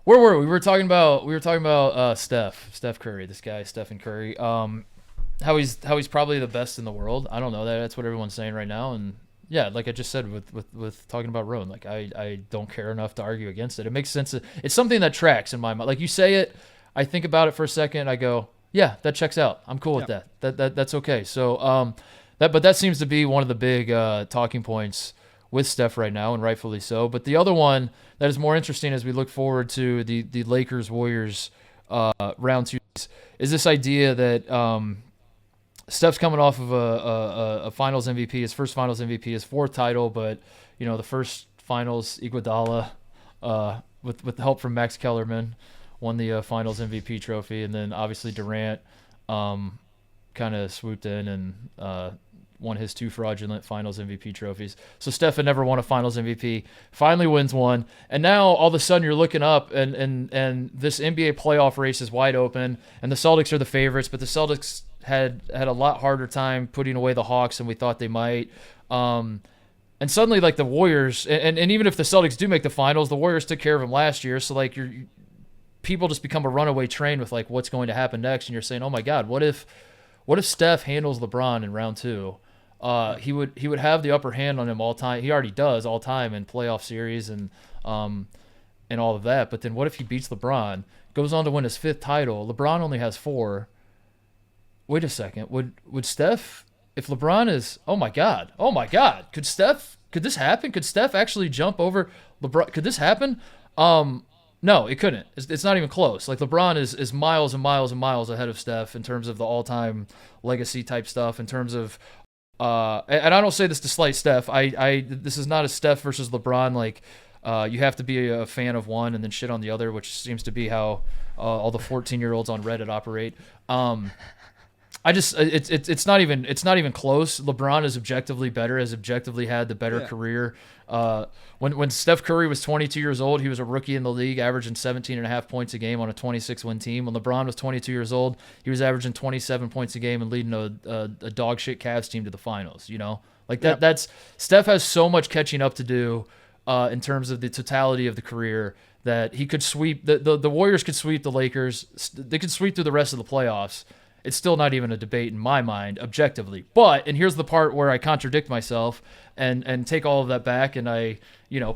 Where were we? We were talking about Steph Curry, this guy, Stephen Curry. How he's probably the best in the world. I don't know that. That's what everyone's saying right now. And yeah, like I just said with talking about Roan, like I don't care enough to argue against it. It makes sense. It's something that tracks in my mind. Like you say it, I think about it for a second. I go, yeah, that checks out. I'm cool with that. That's okay. So that seems to be one of the big talking points with Steph right now, and rightfully so. But the other one that is more interesting as we look forward to the Lakers Warriors round two is this idea that Steph's coming off of a Finals MVP, his first Finals MVP, his fourth title, but the first Finals Iguodala with the help from Max Kellerman won the Finals MVP trophy, and then obviously Durant kind of swooped in and won his two fraudulent Finals MVP trophies. So Steph had never won a Finals MVP, finally wins one, and now all of a sudden you're looking up and this NBA playoff race is wide open, and the Celtics are the favorites, but the Celtics had a lot harder time putting away the Hawks than we thought they might. And suddenly, like the Warriors, and even if the Celtics do make the finals, the Warriors took care of them last year. So like people just become a runaway train with like what's going to happen next, and you're saying, oh my God, what if Steph handles LeBron in round two? He would have the upper hand on him all time. He already does all time in playoff series and all of that. But then what if he beats LeBron, goes on to win his fifth title? LeBron only has four. Wait a second. Would Steph, if LeBron is, oh my God, could this happen? Could Steph actually jump over LeBron? Could this happen? No, it couldn't. It's not even close. Like LeBron is miles and miles and miles ahead of Steph in terms of the all-time legacy type stuff, in terms of, and I don't say this to slight Steph. This is not a Steph versus LeBron. Like, you have to be a fan of one and then shit on the other, which seems to be how all the 14-year-olds on Reddit operate. It's not even close. LeBron is objectively better, has objectively had the better career. When Steph Curry was 22 years old, he was a rookie in the league, averaging 17.5 points a game on a 26-win team. When LeBron was 22 years old, he was averaging 27 points a game and leading a dog shit Cavs team to the finals. Like that. Yep. That's Steph has so much catching up to do in terms of the totality of the career that he could sweep. The Warriors could sweep the Lakers. They could sweep through the rest of the playoffs. It's still not even a debate in my mind, objectively. But, and here's the part where I contradict myself and take all of that back, and I,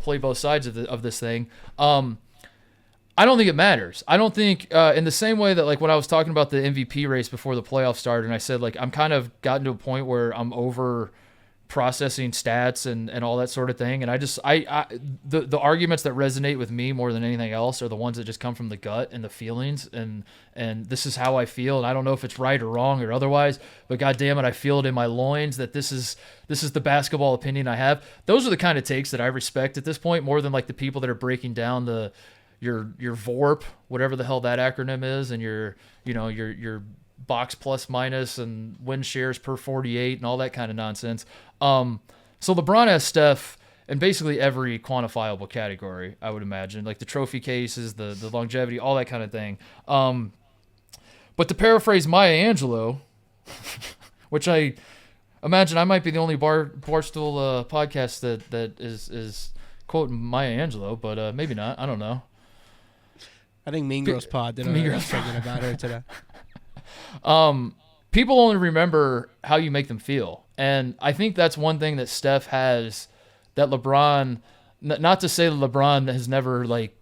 play both sides of this thing. I don't think it matters. I don't think, in the same way that, like, when I was talking about the MVP race before the playoffs started, and I said, like, I'm kind of gotten to a point where I'm over processing stats and all that sort of thing. And the arguments that resonate with me more than anything else are the ones that just come from the gut and the feelings. And this is how I feel. And I don't know if it's right or wrong or otherwise, but God damn it, I feel it in my loins that this is the basketball opinion I have. Those are the kind of takes that I respect at this point, more than like the people that are breaking down your VORP, whatever the hell that acronym is, and your box plus minus and win shares per 48 and all that kind of nonsense. So LeBron has Steph in basically every quantifiable category, I would imagine, like the trophy cases, the longevity, all that kind of thing. But to paraphrase Maya Angelou, which I imagine I might be the only Barstool podcast that is quoting Maya Angelou, but maybe not. I don't know. I think Mean Girls Pod did a segment about her today. People only remember how you make them feel. And I think that's one thing that Steph has that LeBron, not to say that LeBron has never like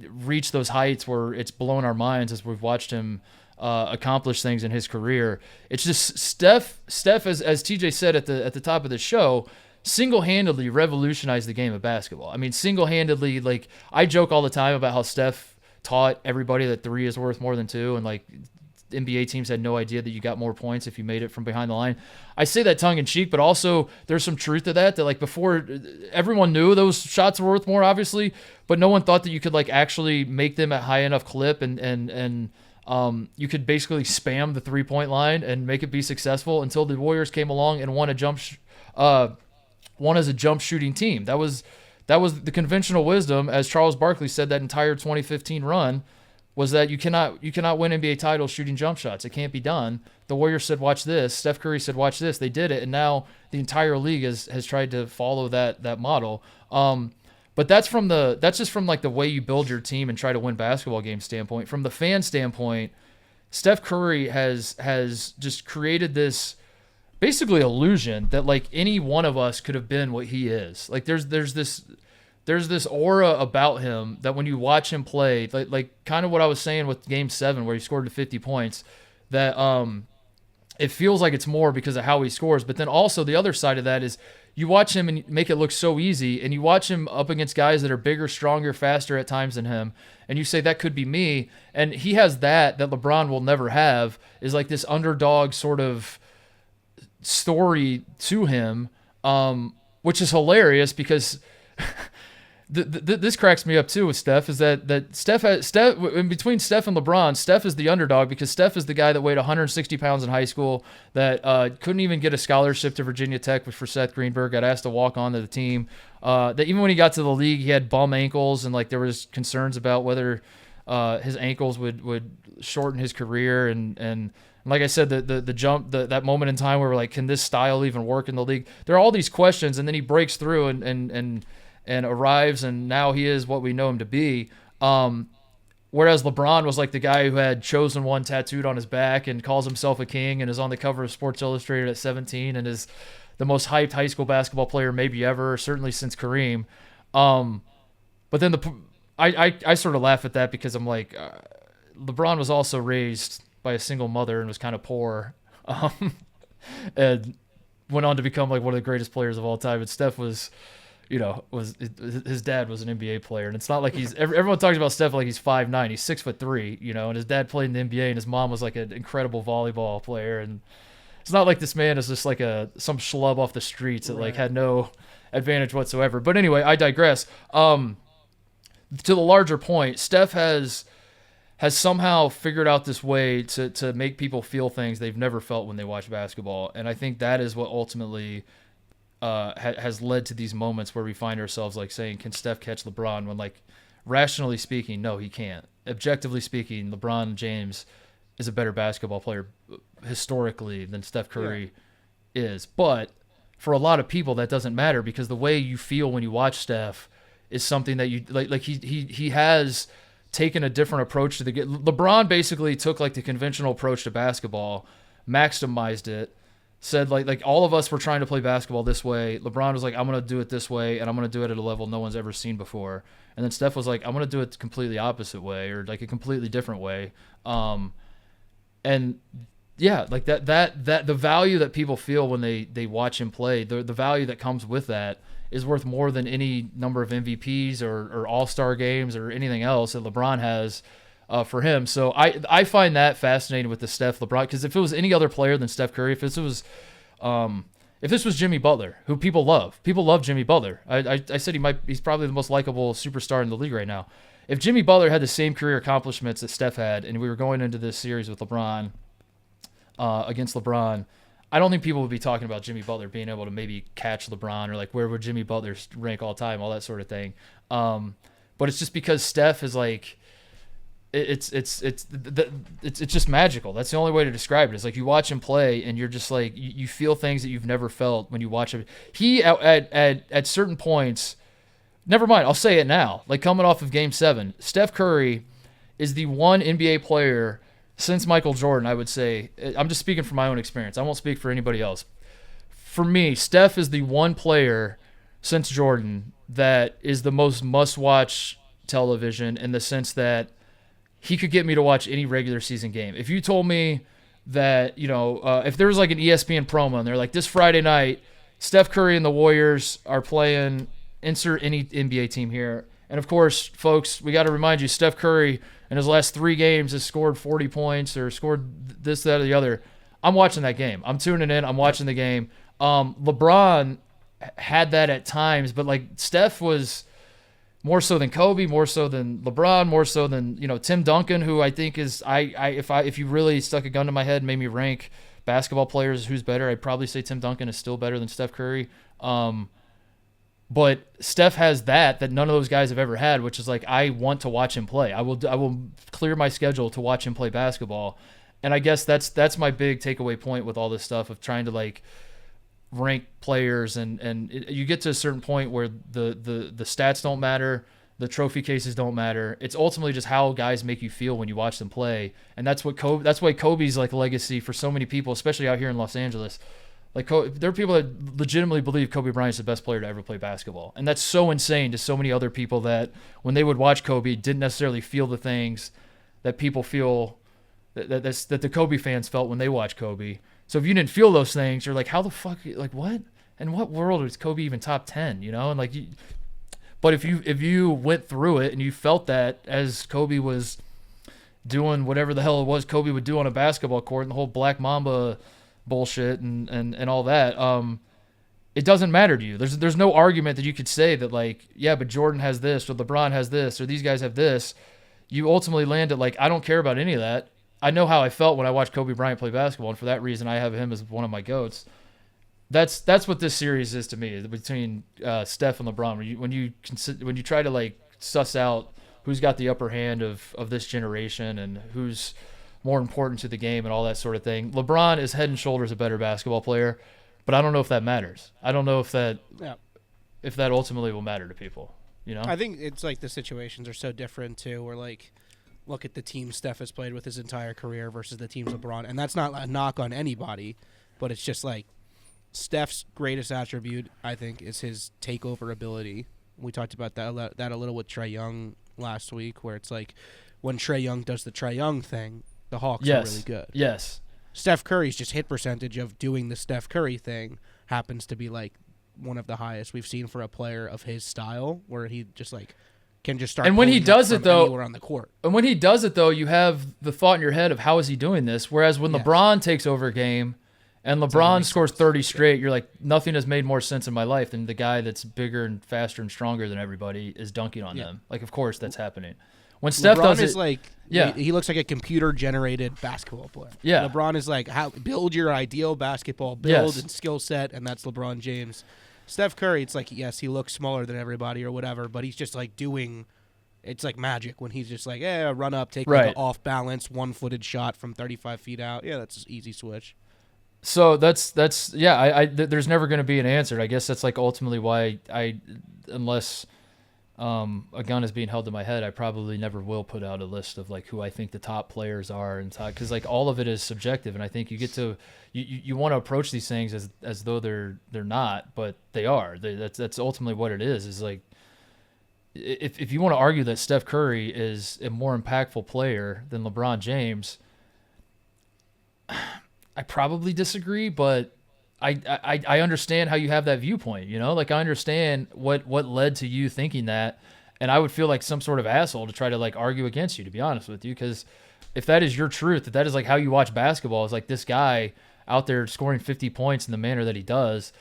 reached those heights where it's blown our minds as we've watched him accomplish things in his career. It's just Steph as TJ said at the top of the show, single-handedly revolutionized the game of basketball. I mean, single-handedly, like I joke all the time about how Steph taught everybody that 3 is worth more than 2, and like NBA teams had no idea that you got more points if you made it from behind the line. I say that tongue in cheek, but also there's some truth to that like before everyone knew those shots were worth more, obviously, but no one thought that you could like actually make them at high enough clip and you could basically spam the 3-point line and make it be successful until the Warriors came along and won as a jump shooting team. That was the conventional wisdom, as Charles Barkley said that entire 2015 run, was that you cannot win NBA titles shooting jump shots. It can't be done. The Warriors said, watch this. Steph Curry said, watch this. They did it, and now the entire league has tried to follow that model. But that's just from like the way you build your team and try to win basketball game standpoint. From the fan standpoint, Steph Curry has just created this basically illusion that like any one of us could have been what he is. Like there's this aura about him that when you watch him play, like kind of what I was saying with Game 7 where he scored to 50 points, that it feels like it's more because of how he scores. But then also the other side of that is you watch him and make it look so easy, and you watch him up against guys that are bigger, stronger, faster at times than him, and you say that could be me. And he has that LeBron will never have, is like this underdog sort of story to him, which is hilarious because this cracks me up too with Steph, is that Steph in between Steph and LeBron, Steph is the underdog because Steph is the guy that weighed 160 pounds in high school, that couldn't even get a scholarship to Virginia Tech for Seth Greenberg, got asked to walk onto the team, that even when he got to the league, he had bum ankles, and like there was concerns about whether his ankles would shorten his career, and like I said, the jump, that moment in time where we're like, can this style even work in the league? There are all these questions, and then he breaks through and arrives, and now he is what we know him to be. Whereas LeBron was like the guy who had Chosen One tattooed on his back and calls himself a king and is on the cover of Sports Illustrated at 17 and is the most hyped high school basketball player maybe ever, certainly since Kareem. But then I sort of laugh at that because I'm like, LeBron was also raised by a single mother and was kind of poor, and went on to become like one of the greatest players of all time. And Steph was his dad was an NBA player, and it's not like everyone talks about Steph like he's 5'9", he's 6'3", and his dad played in the NBA, and his mom was like an incredible volleyball player, and it's not like this man is just like some schlub off the streets that like had no advantage whatsoever. But anyway, I digress. To the larger point, Steph has somehow figured out this way to make people feel things they've never felt when they watch basketball, and I think that is what ultimately has led to these moments where we find ourselves like saying, can Steph catch LeBron? When like rationally speaking, no, he can't. Objectively speaking, LeBron James is a better basketball player historically than Steph Curry is. But for a lot of people, that doesn't matter because the way you feel when you watch Steph is something that you like he has taken a different approach to the game. LeBron basically took like the conventional approach to basketball, maximized it, said like all of us were trying to play basketball this way. LeBron was like, I'm going to do it this way, and I'm going to do it at a level no one's ever seen before. And then Steph was like, I'm going to do it completely opposite way, or like a completely different way. And yeah, like that the value that people feel when they watch him play, the value that comes with that is worth more than any number of MVPs or All-Star games or anything else that LeBron has for him. So I find that fascinating with the Steph LeBron, because if it was any other player than Steph Curry, if this was Jimmy Butler, who people love Jimmy Butler. I said he's probably the most likable superstar in the league right now. If Jimmy Butler had the same career accomplishments that Steph had, and we were going into this series with LeBron against LeBron, I don't think people would be talking about Jimmy Butler being able to maybe catch LeBron, or like where would Jimmy Butler rank all time, all that sort of thing. But it's just because Steph is like, it's just magical. That's the only way to describe it. It's like you watch him play and you're just like, you feel things that you've never felt when you watch him. He at certain points, never mind, I'll say it now, like coming off of Game 7, Steph Curry is the one NBA player since Michael Jordan, I would say. I'm just speaking from my own experience. I won't speak for anybody else. For me, Steph is the one player since Jordan that is the most must-watch television, in the sense that he could get me to watch any regular season game. If you told me that, if there was like an ESPN promo and they're like, this Friday night, Steph Curry and the Warriors are playing, insert any NBA team here. And of course, folks, we got to remind you, Steph Curry in his last 3 games has scored 40 points or scored this, that, or the other. I'm watching that game. I'm tuning in. I'm watching the game. LeBron had that at times, but like Steph was more so than Kobe, more so than LeBron, more so than Tim Duncan, who I think is if you really stuck a gun to my head and made me rank basketball players who's better, I'd probably say Tim Duncan is still better than Steph Curry. But Steph has that none of those guys have ever had, which is like, I want to watch him play. I will clear my schedule to watch him play basketball. And I guess that's my big takeaway point with all this stuff of trying to like rank players, and you get to a certain point where the stats don't matter, the trophy cases don't matter. It's ultimately just how guys make you feel when you watch them play, and that's why Kobe's like legacy for so many people, especially out here in Los Angeles. Like there are people that legitimately believe Kobe Bryant's the best player to ever play basketball, and that's so insane to so many other people that when they would watch Kobe didn't necessarily feel the things that people feel that the Kobe fans felt when they watched Kobe. So if you didn't feel those things, you're like, how the fuck, like what? In what world is Kobe even top 10? You know, and like, but if you went through it and you felt that as Kobe was doing whatever the hell it was Kobe would do on a basketball court and the whole Black Mamba bullshit and all that, it doesn't matter to you. There's no argument that you could say that like, yeah, but Jordan has this or LeBron has this or these guys have this. You ultimately land at like, I don't care about any of that. I know how I felt when I watched Kobe Bryant play basketball, and for that reason, I have him as one of my GOATs. That's what this series is to me, between Steph and LeBron. When you try to like suss out who's got the upper hand of this generation and who's more important to the game and all that sort of thing, LeBron is head and shoulders a better basketball player, but I don't know if that matters. I don't know if that ultimately will matter to people. You know, I think it's like the situations are so different too. Where like, look at the team Steph has played with his entire career versus the teams LeBron, and that's not a knock on anybody, but it's just like Steph's greatest attribute, I think, is his takeover ability. We talked about that a little with Trae Young last week, where it's like when Trae Young does the Trae Young thing, the Hawks are really good. Yes. Steph Curry's just hit percentage of doing the Steph Curry thing happens to be like one of the highest we've seen for a player of his style, where he just like can just start. And when he does it though, anywhere on the court. And when he does it though, you have the thought in your head of how is he doing this? Whereas when LeBron takes over a game and LeBron scores 30 straight, you're like, nothing has made more sense in my life than the guy that's bigger and faster and stronger than everybody is dunking on them. Like, of course that's happening. When Steph LeBron does is it, like, he looks like a computer-generated basketball player. Yeah. LeBron is like, how build your ideal basketball build and skill set, and that's LeBron James. Steph Curry, it's like, yes, he looks smaller than everybody or whatever, but he's just like doing, it's like magic when he's just like, run up, take like an off-balance, one-footed shot from 35 feet out. Yeah, that's an easy switch. So that's there's never going to be an answer. I guess that's like ultimately why unless a gun is being held to my head, I probably never will put out a list of like who I think the top players are, and because like all of it is subjective, and I think you get to you want to approach these things as though they're not, but they are. That's ultimately what it is. Is like if you want to argue that Steph Curry is a more impactful player than LeBron James, I probably disagree, but I understand how you have that viewpoint, you know? Like, I understand what led to you thinking that, and I would feel like some sort of asshole to try to, like, argue against you, to be honest with you, because if that is your truth, if that is, like, how you watch basketball, is like this guy out there scoring 50 points in the manner that he does,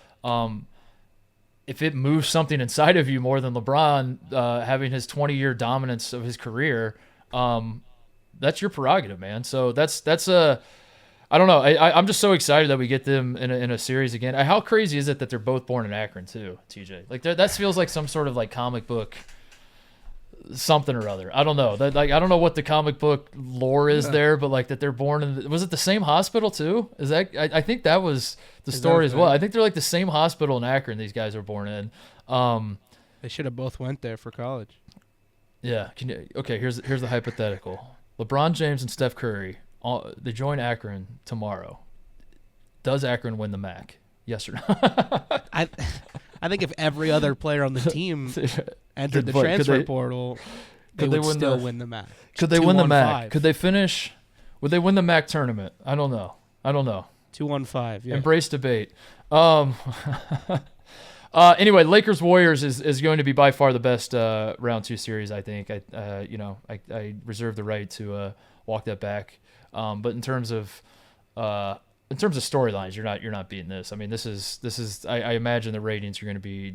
if it moves something inside of you more than LeBron having his 20-year dominance of his career, that's your prerogative, man. So that's a... I don't know. I'm just so excited that we get them in a series again. How crazy is it that they're both born in Akron too, TJ? Like that feels like some sort of like comic book something or other. I don't know. I don't know what the comic book lore is there, but like that they're born in. Was it the same hospital too? Is that? I think that was the story as well. I think they're like the same hospital in Akron. These guys are born in. They should have both went there for college. Yeah. Okay. Here's the hypothetical. LeBron James and Steph Curry. They join Akron tomorrow. Does Akron win the MAC? Yes or no? I think if every other player on the team entered the transfer portal, they would still win the MAC. Could they win the MAC? Could they finish? Would they win the MAC tournament? I don't know. 2-1-5. Yeah. Embrace debate. Anyway, Lakers-Warriors is going to be by far the best round 2 series, I think. I reserve the right to walk that back. But in terms of storylines, you're not beating this. I mean, this is. I imagine the ratings are going to be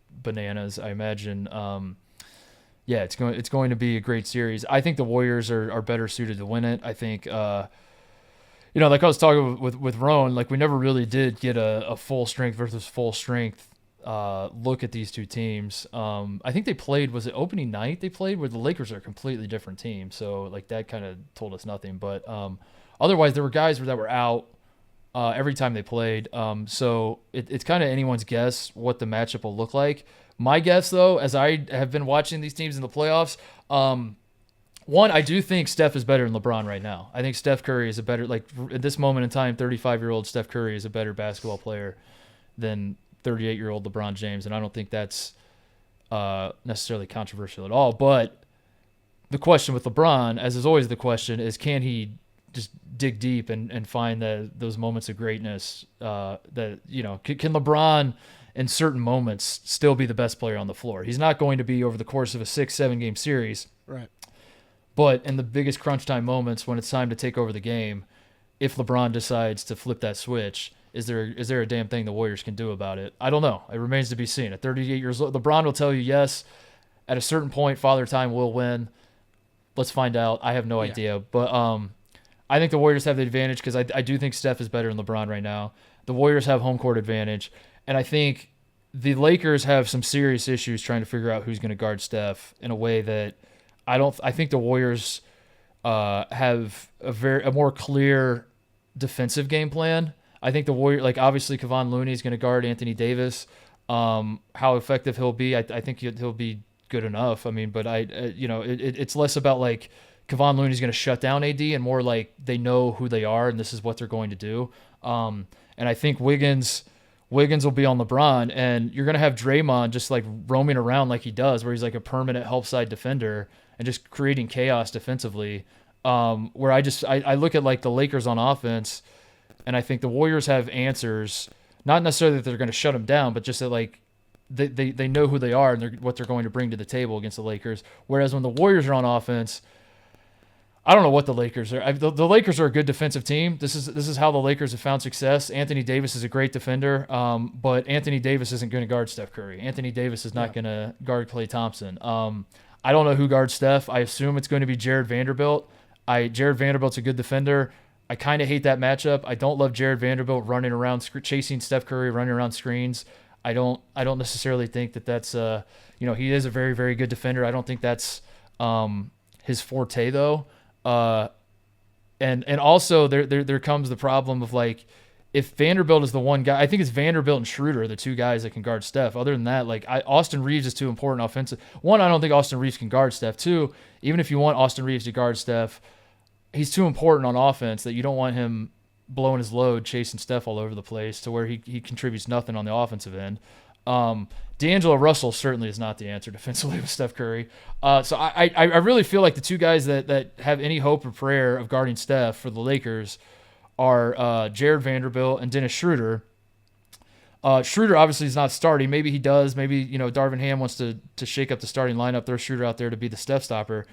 bananas. I imagine, it's going to be a great series. I think the Warriors are better suited to win it. I think, like I was talking with Roan, like we never really did get a full strength versus full strength look at these two teams. I think they played, was it opening night they played, where the Lakers are a completely different team. So like that kind of told us nothing. But otherwise there were guys that were out. every time they played. So it's kind of anyone's guess what the matchup will look like. My guess, though, as I have been watching these teams in the playoffs, one, I do think Steph is better than LeBron right now. I think Steph Curry is a better, like at this moment in time, 35-year-old Steph Curry is a better basketball player than 38-year-old LeBron James, and I don't think that's necessarily controversial at all. But the question with LeBron, as is always the question, is can he just dig deep and find those moments of greatness that, you know, can LeBron in certain moments still be the best player on the floor? He's not going to be over the course of a 6-7 game series. Right. But in the biggest crunch time moments when it's time to take over the game, if LeBron decides to flip that switch, is there a damn thing the Warriors can do about it? I don't know. It remains to be seen. At 38 years old, LeBron will tell you yes. At a certain point, Father Time will win. Let's find out. I have no idea. But I think the Warriors have the advantage because I do think Steph is better than LeBron right now. The Warriors have home court advantage. And I think the Lakers have some serious issues trying to figure out who's going to guard Steph in a way that I think the Warriors have a more clear defensive game plan. I think the Warriors, like obviously Kevon Looney is going to guard Anthony Davis. How effective he'll be, I think he'll be good enough. I mean, but it's less about like Kevon Looney's going to shut down AD and more like they know who they are and this is what they're going to do. And I think Wiggins will be on LeBron, and you're going to have Draymond just like roaming around like he does, where he's like a permanent help side defender and just creating chaos defensively. Where I look at like the Lakers on offense, and I think the Warriors have answers, not necessarily that they're going to shut them down, but just that like they know who they are and what they're going to bring to the table against the Lakers. Whereas when the Warriors are on offense, I don't know what the Lakers are. The Lakers are a good defensive team. This is how the Lakers have found success. Anthony Davis is a great defender, but Anthony Davis isn't going to guard Steph Curry. Anthony Davis is not going to guard Klay Thompson. I don't know who guards Steph. I assume it's going to be Jared Vanderbilt. Jared Vanderbilt's a good defender. I kind of hate that matchup. I don't love Jared Vanderbilt running around, chasing Steph Curry, running around screens. I don't necessarily think that's he is a very, very good defender. I don't think that's his forte though. And also there comes the problem of like, if Vanderbilt is the one guy, I think it's Vanderbilt and Schroeder, the two guys that can guard Steph. Other than that, like Austin Reeves is too important offensive. One, I don't think Austin Reeves can guard Steph. Two, even if you want Austin Reeves to guard Steph, he's too important on offense that you don't want him blowing his load, chasing Steph all over the place to where he contributes nothing on the offensive end. D'Angelo Russell certainly is not the answer defensively with Steph Curry. So I really feel like the two guys that have any hope or prayer of guarding Steph for the Lakers are Jared Vanderbilt and Dennis Schroeder. Schroeder obviously is not starting. Maybe he does. Maybe Darvin Ham wants to shake up the starting lineup. Throw Schroeder out there to be the Steph stopper.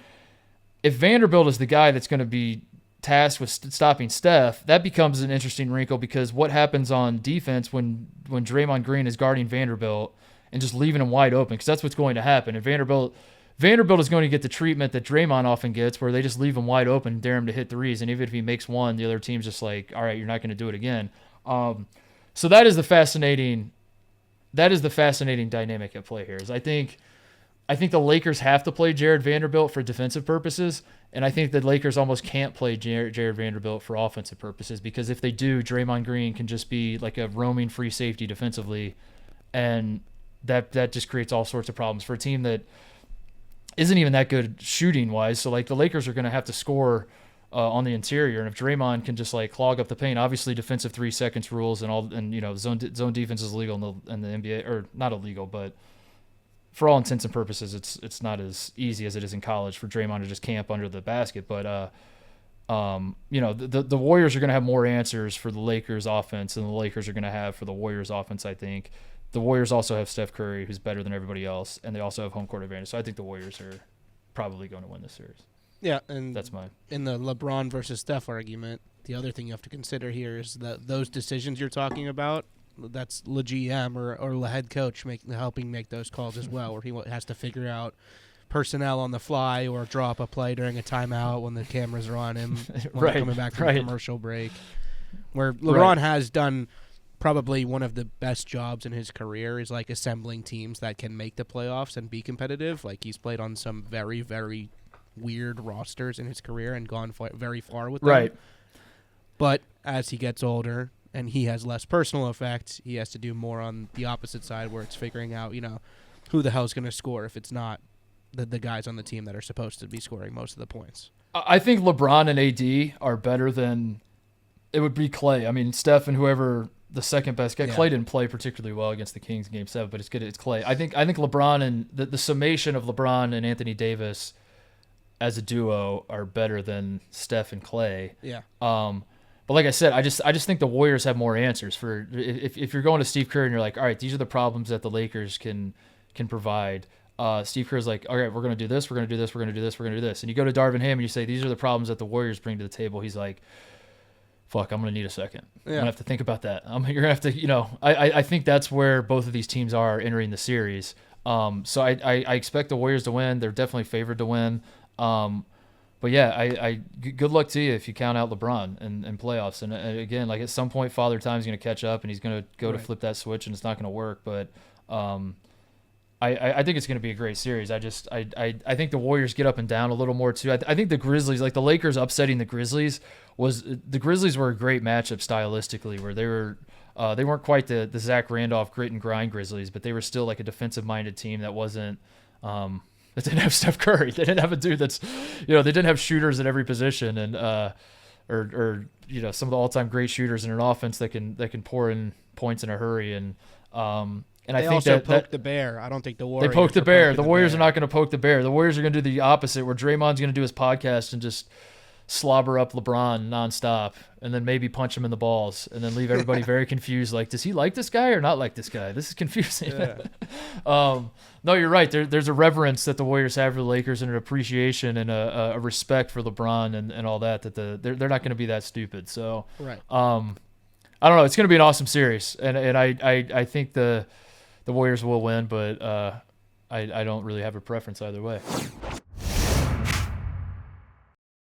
If Vanderbilt is the guy that's going to be tasked with stopping Steph, that becomes an interesting wrinkle because what happens on defense when Draymond Green is guarding Vanderbilt and just leaving him wide open, because that's what's going to happen. And Vanderbilt is going to get the treatment that Draymond often gets, where they just leave him wide open and dare him to hit threes. And even if he makes one, the other team's just like, all right, you're not going to do it again. So that is the fascinating dynamic at play here. Is I think the Lakers have to play Jared Vanderbilt for defensive purposes, and I think the Lakers almost can't play Jared Vanderbilt for offensive purposes, because if they do, Draymond Green can just be like a roaming free safety defensively, and that just creates all sorts of problems for a team that isn't even that good shooting wise. So like the Lakers are going to have to score on the interior, and if Draymond can just like clog up the paint, obviously defensive 3 seconds rules and zone defense is illegal in the NBA, or not illegal, but for all intents and purposes, it's not as easy as it is in college for Draymond to just camp under the basket. But the Warriors are going to have more answers for the Lakers offense than the Lakers are going to have for the Warriors offense. I think the Warriors also have Steph Curry, who's better than everybody else, and they also have home court advantage. So I think the Warriors are probably going to win this series. Yeah, and that's mine. In the LeBron versus Steph argument, the other thing you have to consider here is that those decisions you're talking about, that's the GM or the head coach helping make those calls as well, where he has to figure out personnel on the fly or draw up a play during a timeout when the cameras are on him when they're coming back from the commercial break. Where LeBron has done probably one of the best jobs in his career is like assembling teams that can make the playoffs and be competitive. Like he's played on some very, very weird rosters in his career and gone very far with them. Right. But as he gets older and he has less personal effect. He has to do more on the opposite side where it's figuring out, who the hell's going to score if it's not the guys on the team that are supposed to be scoring most of the points. I think LeBron and AD are better than it would be Clay. I mean, Steph and whoever the second best guy. Yeah. Clay didn't play particularly well against the Kings in Game 7, but it's good. It's Clay. I think LeBron and the summation of LeBron and Anthony Davis as a duo are better than Steph and Clay. Yeah. But like I said, I just think the Warriors have more answers for if you're going to Steve Kerr and you're like, all right, these are the problems that the Lakers can provide. Steve Kerr's like, all right, we're going to do this, we're going to do this, we're going to do this, we're going to do this. And you go to Darvin Ham and you say, these are the problems that the Warriors bring to the table. He's like, fuck, I'm going to need a second. Yeah. I'm going to have to think about that. You're going to have to, I think that's where both of these teams are entering the series. So I expect the Warriors to win. They're definitely favored to win. But yeah, good luck to you if you count out LeBron and playoffs. And again, like at some point, Father Time's going to catch up and he's going to go to flip that switch and it's not going to work. But I think it's going to be a great series. I think the Warriors get up and down a little more too. I think the Grizzlies, like the Lakers upsetting the Grizzlies, the Grizzlies were a great matchup stylistically, where they weren't quite the Zach Randolph grit and grind Grizzlies, but they were still like a defensive minded team that wasn't. That didn't have Steph Curry. They didn't have a dude that's, they didn't have shooters at every position, and or some of the all-time great shooters in an offense that can pour in points in a hurry. And I think also poked the bear. I don't think the Warriors. They poked the bear. The Warriors are not going to poke the bear. The Warriors are going to do the opposite, where Draymond's going to do his podcast and just slobber up LeBron nonstop, and then maybe punch him in the balls, and then leave everybody very confused. Like, does he like this guy or not like this guy? This is confusing. Yeah. No, you're right. There's a reverence that the Warriors have for the Lakers, and an appreciation and a respect for LeBron and all that. That they're not going to be that stupid. So, right. I don't know. It's going to be an awesome series, and I think the Warriors will win, but I don't really have a preference either way.